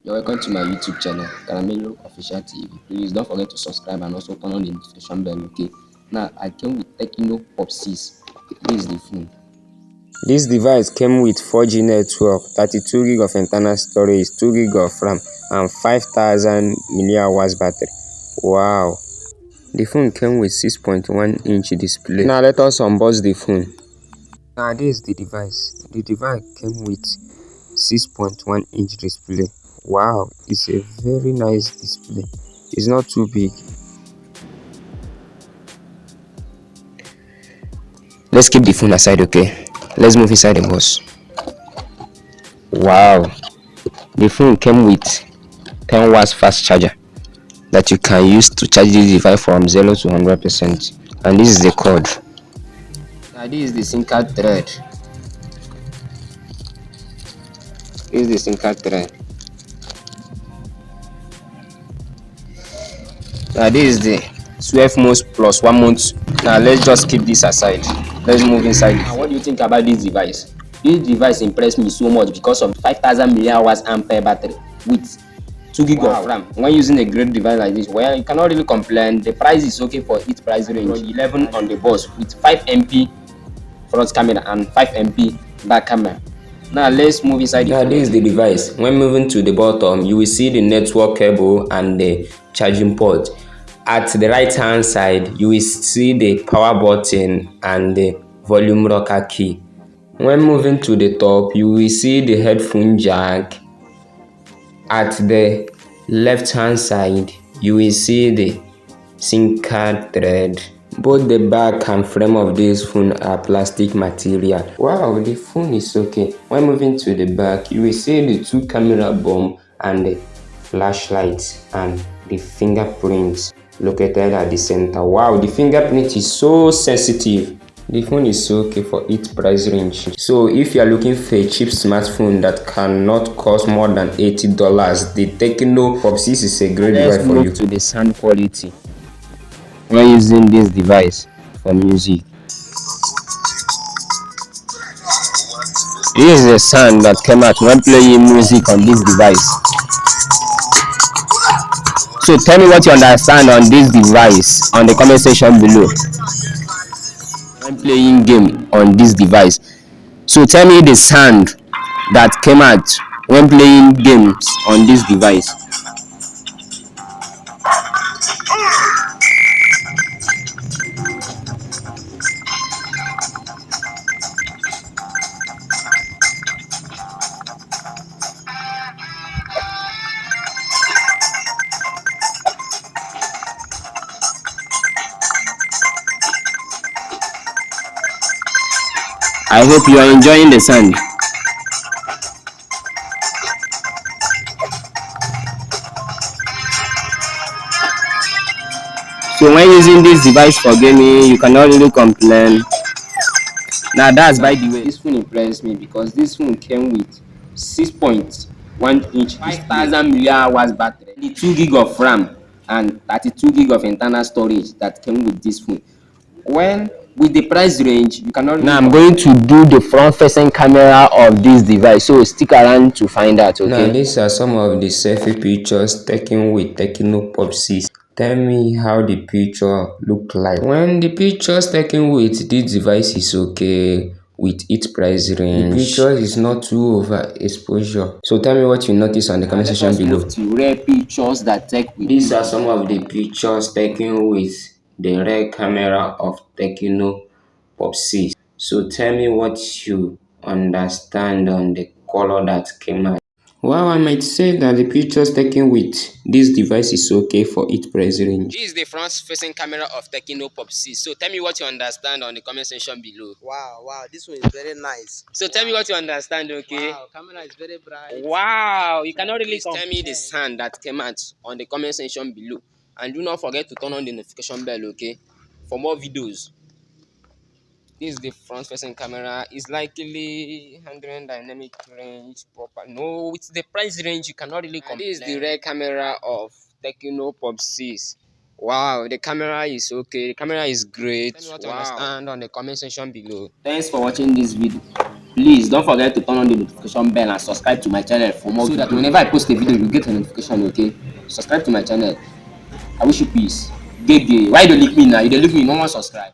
You're welcome to my YouTube channel, Caramelo Official TV. Please don't forget to subscribe and also turn on the notification bell, okay? Now, I came with Tecno Pop 6. This is the phone. This device came with 4G network, 32 gig of internal storage, 2 gig of RAM, and 5000 mAh battery. Wow! The phone came with 6.1-inch display. Now let us unbox the phone. Now this is the device. The device came with 6.1-inch display. Wow! It's a very nice display. It's not too big. Let's keep the phone aside, okay? Let's move inside the box. Wow! The phone came with 10 watts fast charger that you can use to charge this device from 0 to 100%. And this is the code. Now, this is the SIM card thread. This is the SIM card thread. Now, this is the 12 months plus 1 month. Now, let's just keep this aside. Let's move inside. Now, what do you think about this device? This device impressed me so much because of 5000 mAh battery with 2 gig of RAM. When using a great device like this, well, you cannot really complain. The price is okay for its price range. 11 on the box with 5MP front camera and 5MP back camera. Now let's move inside. Now this is the device. When moving to the bottom, you will see the network cable and the charging port. At the right hand side, you will see the power button and the volume rocker key. When moving to the top, you will see the headphone jack. At the left hand side, you will see the SIM card thread. Both the back and frame of this phone are plastic material. Wow, the phone is okay. When moving to the back, you will see the 2 camera bump and the flashlight and the fingerprint located at the center. Wow, the fingerprint is so sensitive. The phone is okay for its price range. So if you are looking for a cheap smartphone that cannot cost more than $80, the Tecno Pop 6 is a great device for you. Let's move to the sound quality when using this device for music. This is the sound that came out when playing music on this device. So tell me what you understand on this device on the comment section below. When playing game on this device. So tell me the sound that came out when playing games on this device. I hope you are enjoying the sound. So when using this device for gaming, you cannot really complain. Now that's by the way, this phone impressed me because this phone came with 6.1-inch 5000 mAh battery, 2 gig of RAM and 32 gig of internal storage that came with this phone. Well, with the price range, you cannot. Now I'm going to do the front-facing camera of this device, so stick around to find out. Okay. Now these are some of the selfie pictures taken with Tecno Pop 6. Tell me how the picture look like. When the pictures taken with this device is okay with its price range, the picture is not too overexposure. So tell me what you notice on the comment section below. To rare pictures that take with. These are some of the pictures taken with the rear camera of Tecno Pop 6. So tell me what you understand on the color that came out. Well, I might say that the pictures taken with this device is okay for its price range. This is the front-facing camera of Tecno Pop 6. So tell me what you understand on the comment section below. Wow, this one is very nice. So tell me what you understand, okay? Wow, camera is very bright. Wow, you cannot really tell me the sound that came out on the comment section below. And do not forget to turn on the notification bell, okay? For more videos. This is the front-facing camera. It's likely handling dynamic range proper. No, it's the price range. You cannot really compare. This is the rear camera of Tecno Pop 6. Wow, the camera is okay. The camera is great. Tell me what you understand on the comment section below. Thanks for watching this video. Please don't forget to turn on the notification bell and subscribe to my channel for more, so that whenever I post a video you get a notification. Okay, subscribe to my channel. I wish you peace. Gege, why you dey look me now? You dey look me, no wan subscribe.